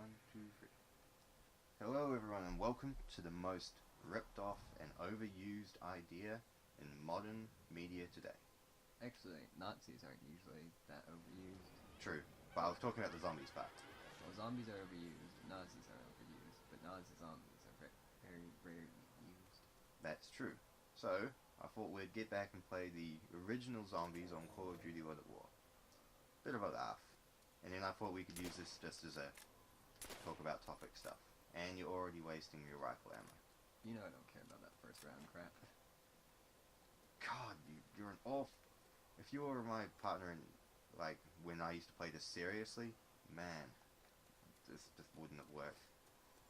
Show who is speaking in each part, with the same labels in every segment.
Speaker 1: 1, 2, 3. Hello everyone and welcome to the most ripped off and overused idea in modern media today.
Speaker 2: Actually, Nazis aren't usually that overused.
Speaker 1: True, but I was talking about the zombies part.
Speaker 2: Well, zombies are overused, Nazis are overused, but Nazi zombies are very rarely used.
Speaker 1: That's true. So, I thought we'd get back and play the original zombies on Call of Duty World at War. Bit of a laugh. And then I thought we could use this just as a talk about topic stuff. And you're already wasting your rifle ammo.
Speaker 2: You know I don't care about that first round crap.
Speaker 1: God, you're an awful... If you were my partner in, like, when I used to play this seriously, man, this just wouldn't have worked.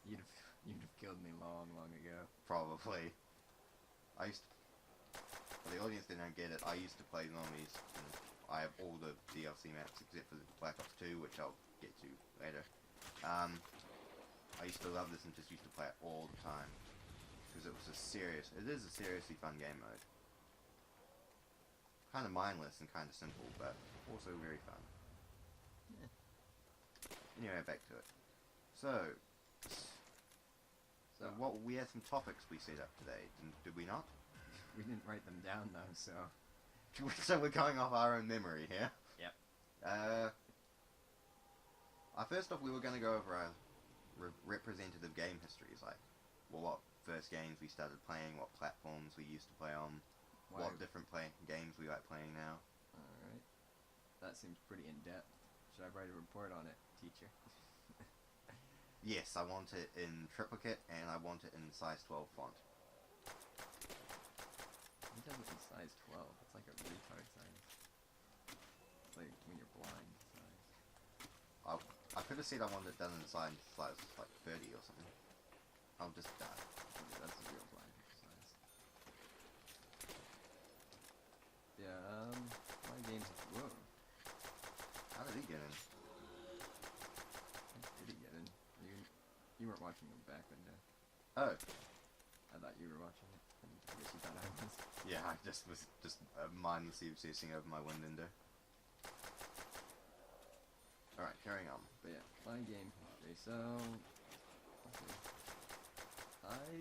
Speaker 2: You'd have killed me long ago.
Speaker 1: Probably. I used to... For the audience that don't get it, I used to play zombies, and I have all the DLC maps except for the Black Ops 2, which I'll get to later. I used to love this and just used to play it all the time. Because it is a seriously fun game mode. Kind of mindless and kind of simple, but also very fun.
Speaker 2: Yeah.
Speaker 1: Anyway, back to it. So what we had some topics we set up today, did we not?
Speaker 2: We didn't write them down though, so...
Speaker 1: So we're going off our own memory here.
Speaker 2: Yep.
Speaker 1: First off, we were going to go over our representative game histories, like, well, what first games we started playing, what platforms we used to play on, what different games we like playing now.
Speaker 2: Alright. That seems pretty in-depth. Should I write a report on it, teacher?
Speaker 1: Yes, I want it in triplicate, and I want it in size 12 font.
Speaker 2: Who does it in size 12? It's like a retard size. It's like when you're blind size.
Speaker 1: I could have said I wanted it done in size like 30 or something. I'll just die.
Speaker 2: Yeah, that's the real blind size. Yeah, my game's... Whoa.
Speaker 1: How did he get in?
Speaker 2: How did he get in? You weren't watching the back window.
Speaker 1: Oh.
Speaker 2: I thought you were watching it. I guess you thought I was.
Speaker 1: Yeah, I just was mindlessly obsessing over my window. Alright, carrying on.
Speaker 2: But yeah, my game history. So, okay. I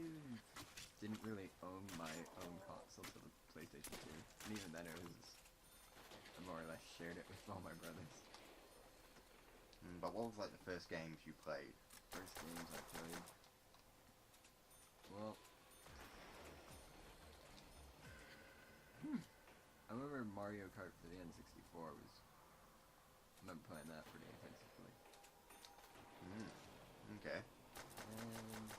Speaker 2: didn't really own my own console till the PlayStation 2. And even then it was... I more or less shared it with all my brothers.
Speaker 1: But what was like the first games you played?
Speaker 2: First games I played... Well... I remember Mario Kart for the N64 was... I remember playing that pretty intensively.
Speaker 1: Okay.
Speaker 2: And...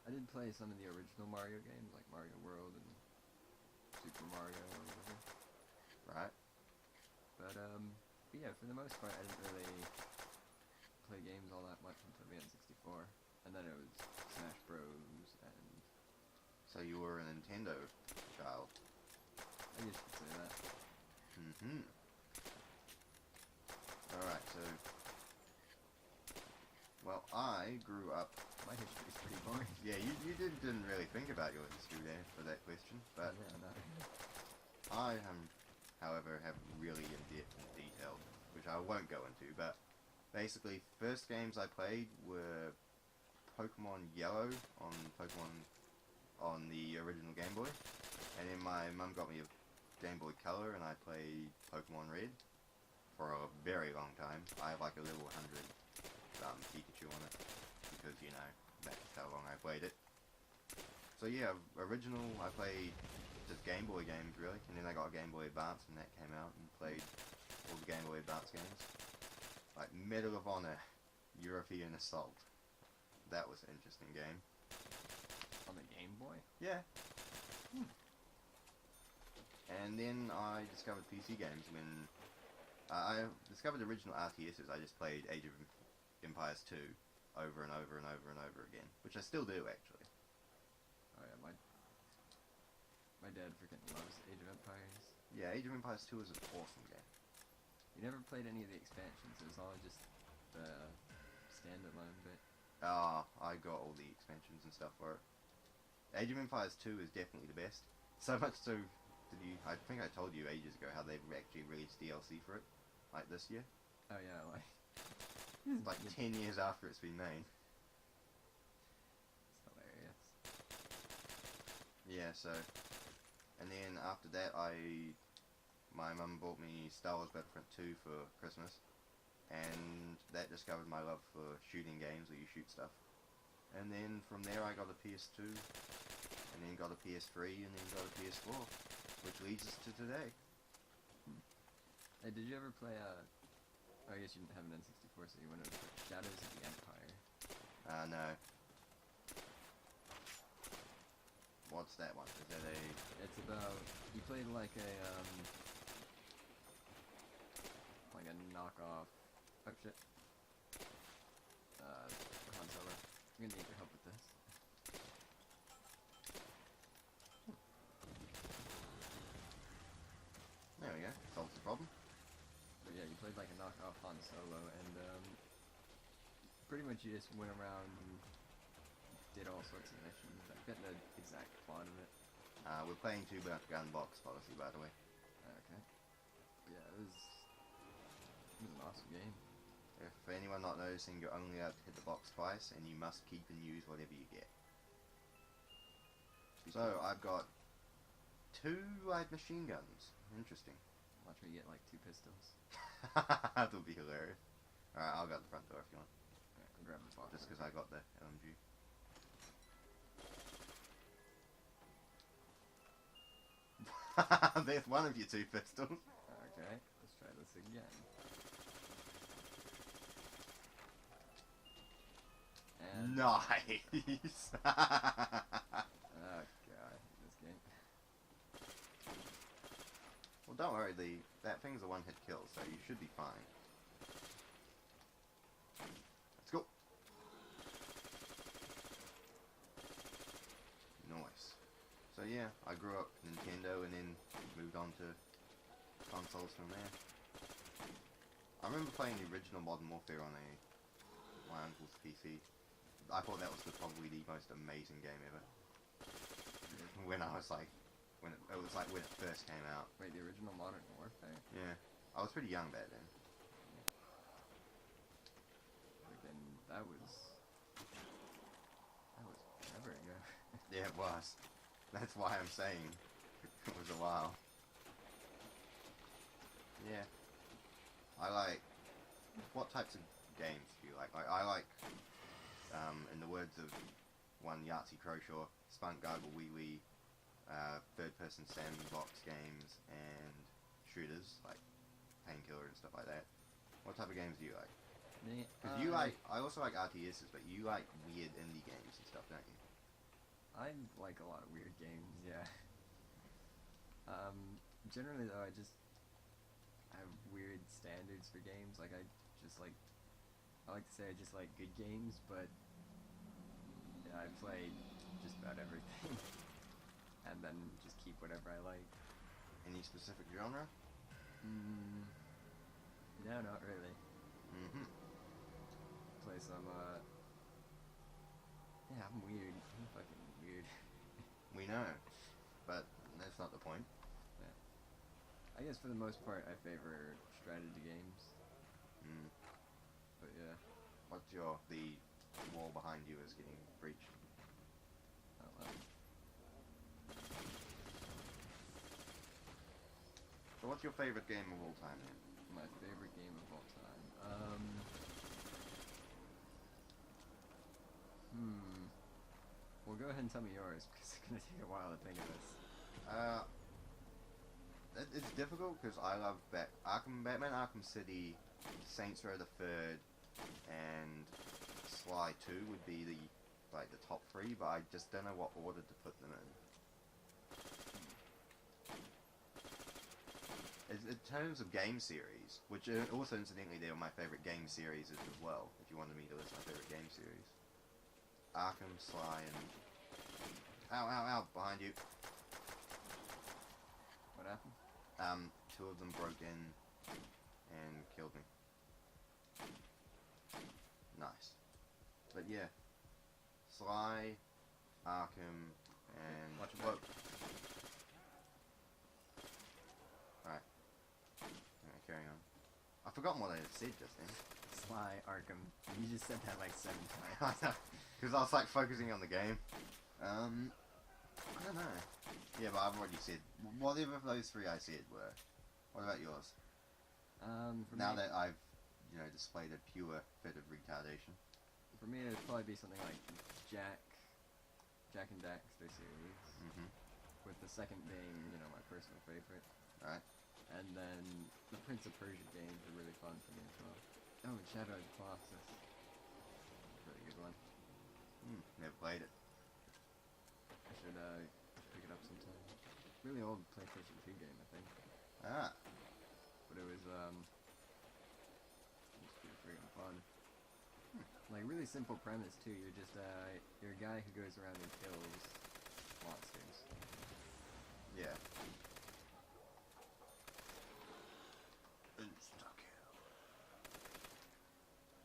Speaker 2: I did play some of the original Mario games, like Mario World and Super Mario or whatever.
Speaker 1: Right.
Speaker 2: But yeah, for the most part I didn't really play games all that much until the N64. And then it was Smash Bros. And...
Speaker 1: So you were a Nintendo child.
Speaker 2: I guess you could say that.
Speaker 1: Alright, so... Well, I grew up...
Speaker 2: My history's pretty boring.
Speaker 1: Yeah, you didn't really think about your history there for that question, but...
Speaker 2: Yeah, no.
Speaker 1: I, however, have really in-depth and detailed, which I won't go into, but... Basically, first games I played were Pokemon Yellow on the original Game Boy, and then my mum got me a Game Boy Color, and I played Pokemon Red for a very long time. I have like a level 100 Pikachu on it, because, you know, that's how long I played it. So yeah, original, I played just Game Boy games really, and then I got a Game Boy Advance and that came out, and played all the Game Boy Advance games. Like Medal of Honor, European Assault. That was an interesting game.
Speaker 2: On the Game Boy?
Speaker 1: Yeah. And then I discovered PC games when... I discovered original RTSs. I just played Age of Empires 2 over and over and over and over again. Which I still do, actually.
Speaker 2: Oh yeah, my dad freaking loves Age of Empires.
Speaker 1: Yeah, Age of Empires 2 is an awesome game.
Speaker 2: You never played any of the expansions, it was all just the standalone bit.
Speaker 1: I got all the expansions and stuff for it. Age of Empires 2 is definitely the best. So much so, I think I told you ages ago how they've actually released DLC for it, like this year.
Speaker 2: Oh yeah, like
Speaker 1: Like 10 years after it's been made.
Speaker 2: It's hilarious.
Speaker 1: Yeah, so... And then after that, my mum bought me Star Wars Battlefront 2 for Christmas. And that discovered my love for shooting games where you shoot stuff. And then from there I got a PS2, and then got a PS3, and then got a PS4, which leads us to today.
Speaker 2: Hey, did you ever play, oh, I guess you didn't have an N64, so you went over Shadows of the Empire.
Speaker 1: No. What's that one? Is that a...
Speaker 2: It's about, you played like a knockoff, oh shit, Han Solo. I'm gonna need your help with this.
Speaker 1: There we go. Solves the problem.
Speaker 2: But yeah, you played like a knockoff Han Solo, and pretty much you just went around and did all sorts of missions. I forget the exact plot of it.
Speaker 1: We're playing two-gun box policy, by the way.
Speaker 2: Okay. Yeah, it was an awesome game.
Speaker 1: If anyone not noticing, you're only allowed to hit the box twice, and you must keep and use whatever you get. So, I've got 2 light machine guns. Interesting.
Speaker 2: Watch me get like 2 pistols.
Speaker 1: That'll be hilarious. Alright, I'll go out the front door if you want.
Speaker 2: Alright, I'll grab the box.
Speaker 1: Just because I got the LMG. There's one of your 2 pistols.
Speaker 2: Okay, let's try this again. And
Speaker 1: Nice!
Speaker 2: oh god, this game.
Speaker 1: Well, don't worry, that thing's a one-hit kill, so you should be fine. Let's go! Nice. So yeah, I grew up Nintendo and then moved on to consoles from there. I remember playing the original Modern Warfare on my uncle's PC. I thought that was probably the most amazing game ever. When I was like, when it was like when it first came out.
Speaker 2: Wait, the original Modern Warfare?
Speaker 1: Yeah, I was pretty young back then.
Speaker 2: Freaking, that was forever ago.
Speaker 1: Yeah, it was. That's why I'm saying it was a while. Yeah. I like... What types of games do you like? I like, in the words of one Yahtzee Croshaw, Spunk Gargle Wee Wee, third-person sandbox games, and shooters, like Painkiller and stuff like that. What type of games do you like? Because you like... I also like RTSs, but you like weird indie games and stuff, don't you?
Speaker 2: I like a lot of weird games, yeah. Generally though, I have weird standards for games. Like I like to say I just like good games, but yeah, I play just about everything. And then just keep whatever I like.
Speaker 1: Any specific genre?
Speaker 2: No, not really. Play some, yeah, I'm weird. I'm fucking weird.
Speaker 1: We know, but that's not the point.
Speaker 2: Yeah. I guess for the most part, I favor strategy games. But yeah.
Speaker 1: What's the wall behind you is getting breached.
Speaker 2: Oh, well.
Speaker 1: So what's your favorite game of all time then?
Speaker 2: My favorite game of all time. Well, go ahead and tell me yours, because it's gonna take a while to think of this.
Speaker 1: It's difficult because I love Batman Arkham City, Saints Row the Third, and Sly 2 would be the top 3, but I just don't know what order to put them in. In terms of game series, which also incidentally they were my favorite game series as well, if you wanted me to list my favorite game series. Arkham, Sly, and... Ow, ow, ow, behind you.
Speaker 2: What happened?
Speaker 1: 2 of them broke in and killed me. Nice. But yeah. Sly, Arkham, and...
Speaker 2: Watch your back.
Speaker 1: Alright. Alright, carry on. I've forgotten what I said just then.
Speaker 2: Sly Arkham. You just said that like 7 times.
Speaker 1: Because I was like focusing on the game. I don't know. Yeah, but I've already said whatever of those 3 I said were. What about yours?
Speaker 2: For
Speaker 1: Now
Speaker 2: me,
Speaker 1: that I've, displayed a pure bit of retardation.
Speaker 2: for me, it'd probably be something like Jack and Daxter series,
Speaker 1: Mm-hmm.
Speaker 2: with the second being, my personal favorite.
Speaker 1: Right.
Speaker 2: And then the Prince of Persia games are really fun for me as well. Oh, and Shadow of the Colossus. Really good one.
Speaker 1: Never played it.
Speaker 2: I should pick it up sometime. Really old PlayStation 2 game, I think.
Speaker 1: Ah.
Speaker 2: But it was pretty freaking fun. Like, really simple premise too. You're just you're a guy who goes around and kills monsters.
Speaker 1: Yeah. Insta-kill.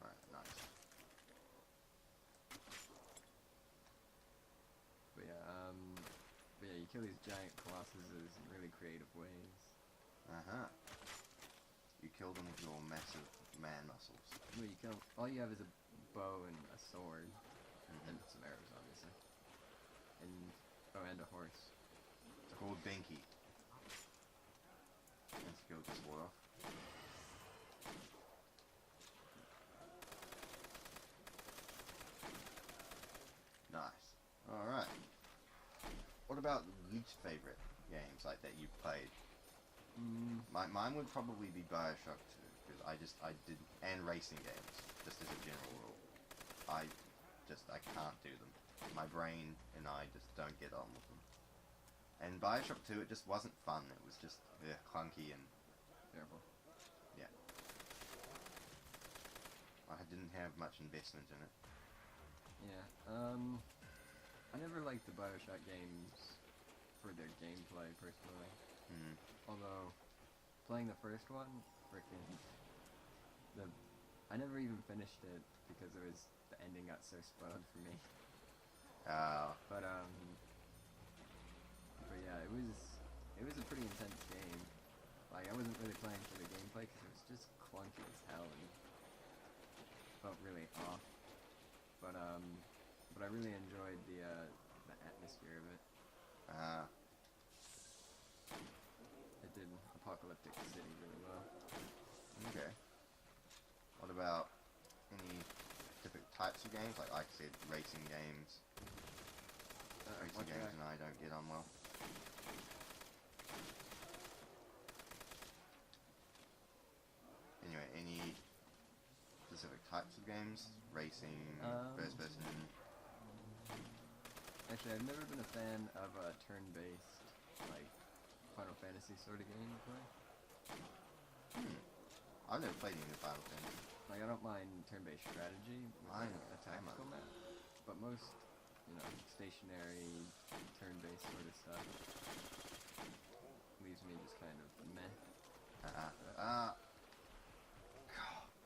Speaker 1: Alright, nice.
Speaker 2: But yeah, you kill these giant colossuses in really creative ways.
Speaker 1: Uh-huh. You kill them with your massive man muscles.
Speaker 2: Well, all you have is a bow and a sword,
Speaker 1: Mm-hmm.
Speaker 2: and some arrows, obviously, and a horse.
Speaker 1: It's called Binky. Let's kill this boy off. Nice. Alright. What about least favorite games like that you've played? Mine would probably be Bioshock 2, because I did, and racing games, just as a general rule. I can't do them. My brain and I just don't get on with them. And Bioshock 2, it just wasn't fun. It was just clunky and
Speaker 2: Terrible.
Speaker 1: yeah. I didn't have much investment in it.
Speaker 2: Yeah. I never liked the Bioshock games for their gameplay personally. Although, playing the first one, I never even finished it because the ending got so spoiled for me. But yeah, it was a pretty intense game. Like, I wasn't really playing for the gameplay because it was just clunky as hell and felt really off. But I really enjoyed the atmosphere of it. It did Apocalyptic City really well.
Speaker 1: Okay. What about any specific types of games? Like I said, racing games. Racing games and I don't get on well. Anyway, any specific types of games? Racing, first person.
Speaker 2: Actually, I've never been a fan of a turn-based, like, Final Fantasy sort of game to play.
Speaker 1: I've never played any of Final Fantasy.
Speaker 2: Like, I don't mind turn-based strategy with
Speaker 1: I know,
Speaker 2: a tactical map, but most, stationary, turn-based sort of stuff leaves me just kind of meh.
Speaker 1: God,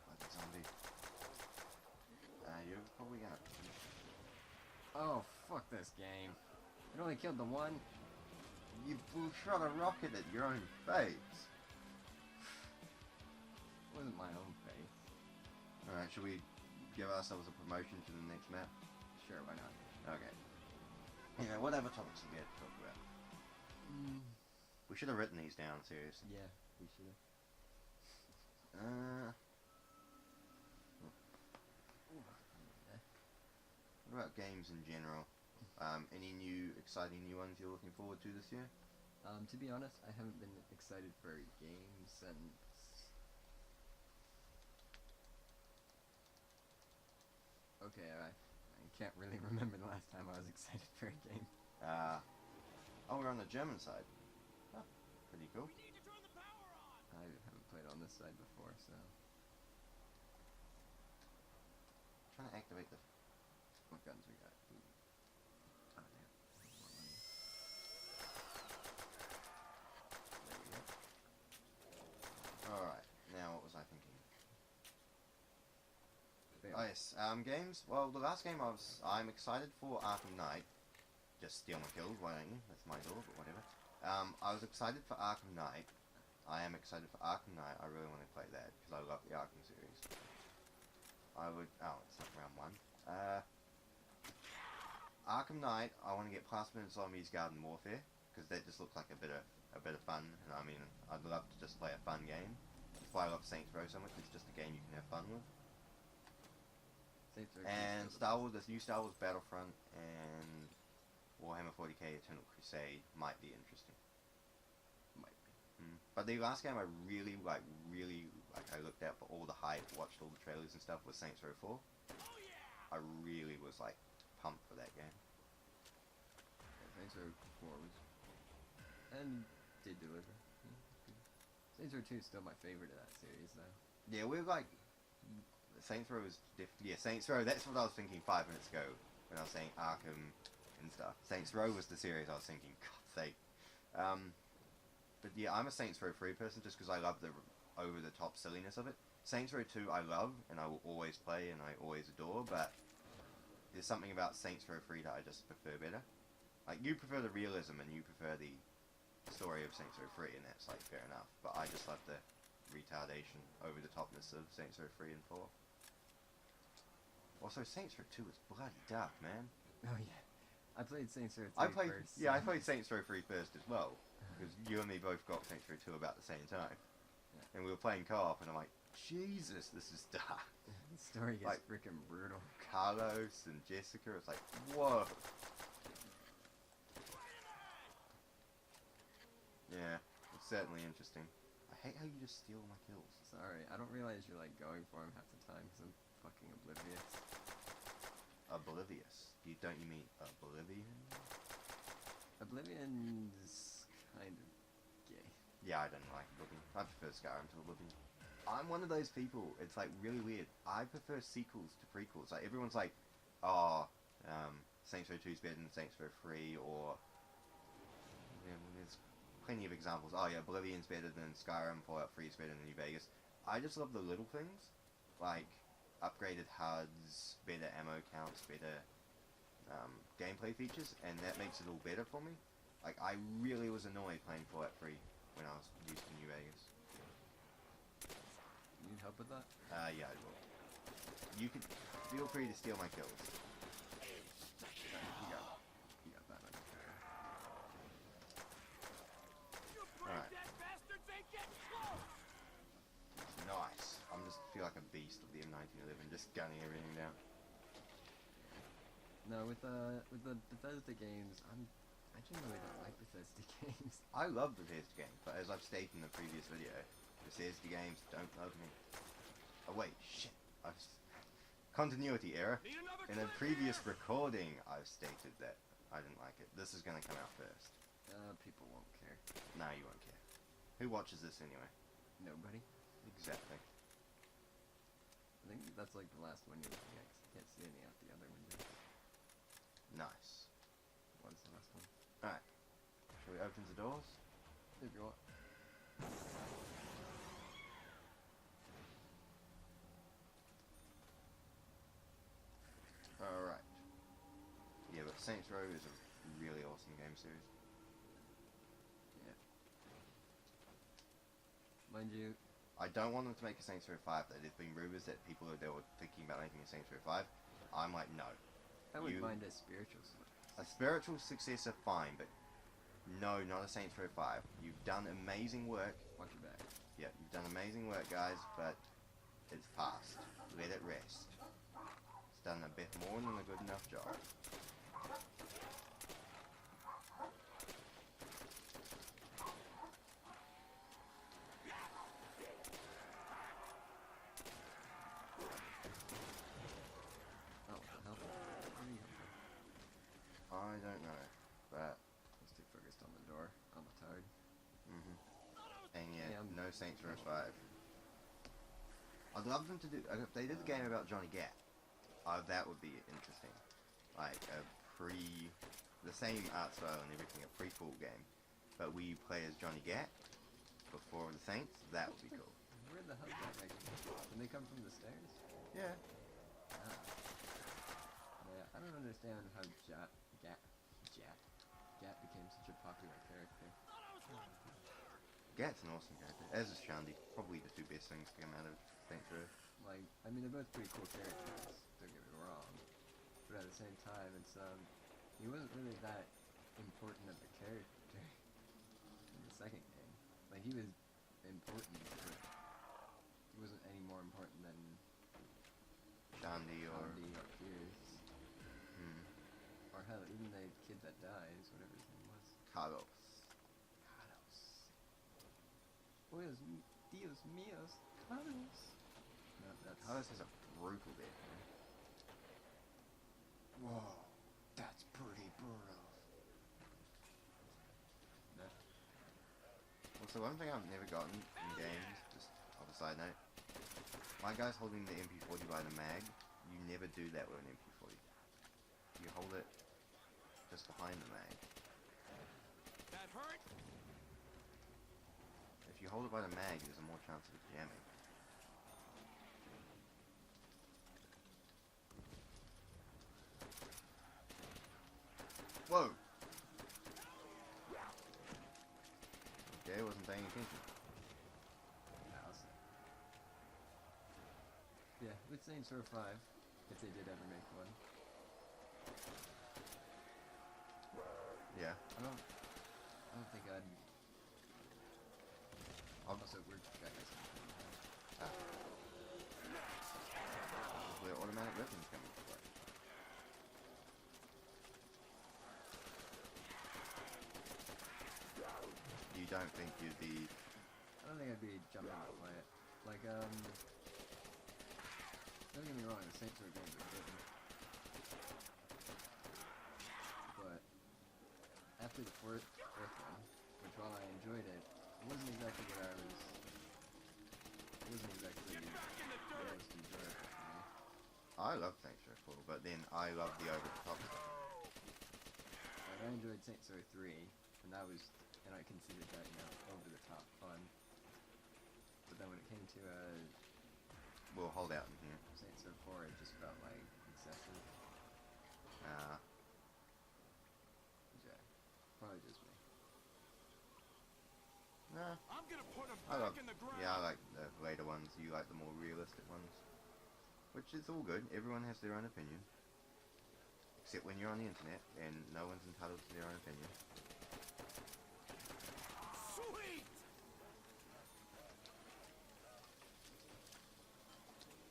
Speaker 1: like a zombie. You're probably gonna.
Speaker 2: Oh, fuck this game. It only killed the one.
Speaker 1: You shot a rocket at your own face.
Speaker 2: It wasn't my own face.
Speaker 1: Alright, should we give ourselves a promotion to the next map?
Speaker 2: Sure, why not?
Speaker 1: Okay. Yeah, whatever topics we had to talk about. We should have written these down, seriously.
Speaker 2: Yeah, we should have.
Speaker 1: What about games in general? Any exciting new ones you're looking forward to this year?
Speaker 2: To be honest, I haven't been excited for games since... Okay, I can't really remember the last time I was excited for a game.
Speaker 1: We're on the German side. Oh, pretty cool.
Speaker 2: I haven't played on this side before, so...
Speaker 1: Trying to activate the...
Speaker 2: What guns we got? Ooh. Oh, damn. More money. There we go.
Speaker 1: Alright, now what was I thinking?
Speaker 2: Fail.
Speaker 1: Oh yes, games. Well, the last game I'm excited for Arkham Knight. Just steal my kills, why don't you? That's my door, but whatever. I was excited for Arkham Knight. I am excited for Arkham Knight. I really want to play that because I love the Arkham series. I would. Oh, it's not round one. Arkham Knight. I want to get past Zombies Garden Warfare because that just looks like a bit of fun. And I mean, I'd love to just play a fun game. That's why I love Saints Row so much. It's just a game you can have fun with.
Speaker 2: Saints Row
Speaker 1: And Star Wars, this new Star Wars Battlefront and Warhammer 40k Eternal Crusade might be interesting.
Speaker 2: might be.
Speaker 1: But the last game I really like, I looked out for all the hype, watched all the trailers and stuff, was Saints Row 4. I really was like pumped for that game.
Speaker 2: Yeah, Saints Row 4 was, and did deliver. Saints Row 2 is still my favorite of that series, though.
Speaker 1: Yeah, we're like, Saints Row is Saints Row. That's what I was thinking 5 minutes ago when I was saying Arkham and stuff. Saints Row was the series I was thinking. God's sake. But yeah, I'm a Saints Row 3 person just because I love the over-the-top silliness of it. Saints Row 2 I love, and I will always play, and I always adore, but there's something about Saints Row 3 that I just prefer better. Like, you prefer the realism, and you prefer the story of Saints Row 3, and that's, like, fair enough. But I just love the retardation, over-the-topness of Saints Row 3 and 4. Also, Saints Row 2 is bloody dark, man.
Speaker 2: Oh yeah, I played Saints Row 3 first.
Speaker 1: Yeah, I played Saints Row 3 first as well, because you and me both got Saints Row 2 about the same time.
Speaker 2: Yeah.
Speaker 1: And we were playing co-op, and I'm like, Jesus, this is dark.
Speaker 2: The story gets
Speaker 1: Like,
Speaker 2: freaking brutal.
Speaker 1: Carlos and Jessica, it's like, whoa. Yeah, it's certainly interesting. I hate how you just steal my kills.
Speaker 2: Sorry, I don't realize you're like going for him half the time because I'm fucking oblivious.
Speaker 1: Oblivious. Don't you mean Oblivion?
Speaker 2: Oblivion's kind of gay.
Speaker 1: Yeah, I don't like Oblivion. I prefer Skyrim to Oblivion. I'm one of those people, it's like really weird. I prefer sequels to prequels. Like everyone's like, oh, Saints Row 2 is better than Saints Row 3, or yeah, well, there's plenty of examples. Oh yeah, Oblivion's better than Skyrim, Fallout 3 is better than New Vegas. I just love the little things, like upgraded HUDs, better ammo counts, better gameplay features, and that makes it all better for me. Like, I really was annoyed playing Fallout 3 when I was used to New Vegas.
Speaker 2: You need help with that?
Speaker 1: Yeah, I will. You can feel free to steal my kills.
Speaker 2: You got that under control.
Speaker 1: Alright. Nice. I'm just feel like a beast of the M1911, just gunning everything down.
Speaker 2: No, with the Bethesda games, I generally don't like Bethesda games.
Speaker 1: I love Bethesda games, but as I've stated in the previous video, Bethesda games don't love me. Oh wait, shit. Continuity error. In a previous recording, I've stated that I didn't like it. This is gonna come out first.
Speaker 2: People won't care.
Speaker 1: No, you won't care. Who watches this anyway?
Speaker 2: Nobody.
Speaker 1: Exactly.
Speaker 2: I think that's like the last one you're looking at 'cause you can't see any out the other window.
Speaker 1: Nice.
Speaker 2: What's the last one?
Speaker 1: Alright. Shall we open the doors?
Speaker 2: If you want.
Speaker 1: Alright. Yeah, but Saints Row is a really awesome game series.
Speaker 2: Yeah. Mind you,
Speaker 1: I don't want them to make a Saints Row 5. There's been rumors that they were thinking about making a Saints Row 5. I'm like, no.
Speaker 2: I wouldn't mind a spiritual
Speaker 1: A spiritual successor, fine, but no, not a Saints Row 5. You've done amazing work.
Speaker 2: Watch your back.
Speaker 1: Yeah, you've done amazing work, guys, but it's past. Let it rest. It's done a bit more than a good enough job.
Speaker 2: Oh, what the hell? Where are you coming from?
Speaker 1: I don't know, but
Speaker 2: Let's stay focused on the door. I'm tired.
Speaker 1: and yeah,
Speaker 2: Yeah,
Speaker 1: no Saints Row 5. I'd love them to do. If they did the game about Johnny Gat, that would be interesting. Like the same art style and everything, a prequel game, but we play as Johnny Gat before the Saints. That would be cool.
Speaker 2: Where the hell did that make me? Can they come from the stairs?
Speaker 1: Yeah.
Speaker 2: Ah. Yeah, I don't understand how Gat became such a popular character.
Speaker 1: Gat's an awesome character, as is Shandy. Probably the two best things to come out of Saints Row.
Speaker 2: Like, I mean, they're both pretty cool characters, don't get me wrong. But at the same time, it's, he wasn't really that important of a character in the second game. Like, he was important, but he wasn't any more important than
Speaker 1: Shandy or...
Speaker 2: Andy or Pierce.
Speaker 1: Hmm.
Speaker 2: Or hell, even the kid that dies, whatever his name was.
Speaker 1: Carlos.
Speaker 2: Carlos. Dios míos, Carlos. No, that's...
Speaker 1: Carlos has a brutal death, man. Whoa. That's pretty brutal.
Speaker 2: No.
Speaker 1: Also, one thing I've never gotten in games, just on a side note, my guy's holding the MP40 by the mag. You never do that with an MP40. You hold it just behind the mag.
Speaker 3: That hurt?
Speaker 1: If you hold it by the mag, there's a more chance of it jamming. Whoa! Okay, wasn't paying attention.
Speaker 2: Yeah, with Saints Row 5, if they did ever make one.
Speaker 1: Yeah.
Speaker 2: I don't think I'd... Also, we're got guys.
Speaker 1: Ah. This is where automatic weapons come into play. You don't think you'd be...
Speaker 2: I don't think I'd be jumping to play it. Like, don't get me wrong, the Saints Row games are good. But, after the fourth one, which while I enjoyed it, wasn't exactly what I was... It wasn't exactly the most enjoyable for me.
Speaker 1: I love Saints Row 4, but then I love the over-the-top stuff.
Speaker 2: Like, I enjoyed Saints Row 3, and that was... And I considered that, you know, over-the-top fun. But then when it came to,
Speaker 1: We'll hold out in here.
Speaker 2: Saints Row 4, it just felt like excessive. Yeah, probably just me.
Speaker 1: Nah.
Speaker 3: I'm gonna put him
Speaker 1: I love...
Speaker 3: back in the ground.
Speaker 1: Yeah, I like the later ones. You like the more realistic ones. Which is all good. Everyone has their own opinion. Except when you're on the internet, and no one's entitled to their own opinion.
Speaker 3: Sweet.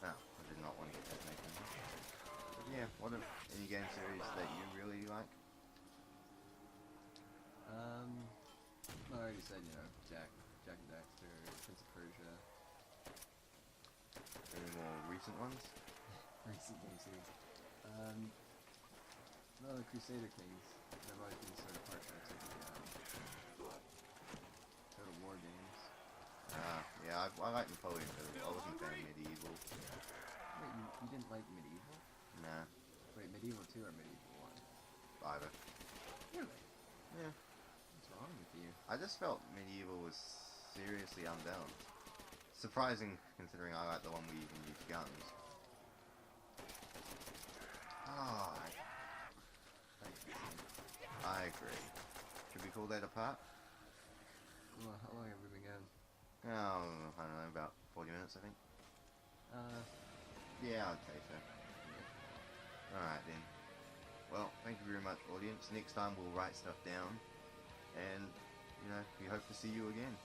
Speaker 1: Oh, I did not want to get that making. But yeah, what are any game series that you really like?
Speaker 2: Well, I already said, you know, Jack and Daxter, Prince of Persia,
Speaker 1: Any more recent ones?
Speaker 2: recent game series. No, the Crusader Kings. They've always been sort of partial to the, Total War games.
Speaker 1: Yeah, I like Napoleon, but I wasn't a fan of Medieval.
Speaker 2: Wait, you didn't like Medieval?
Speaker 1: Nah,
Speaker 2: Wait, Medieval 2 or Medieval 1?
Speaker 1: either.
Speaker 2: Really?
Speaker 1: Yeah.
Speaker 2: What's wrong with you?
Speaker 1: I just felt Medieval was seriously unbalanced. Surprising, considering I like the one where you can use guns. Ah, I agree. Should we call that a part?
Speaker 2: Well, how long have we been going?
Speaker 1: Oh, I don't know, about 40 minutes, I think. Yeah, I'd say so. Alright then. Well, thank you very much, audience. Next time we'll write stuff down. And, you know, we hope to see you again.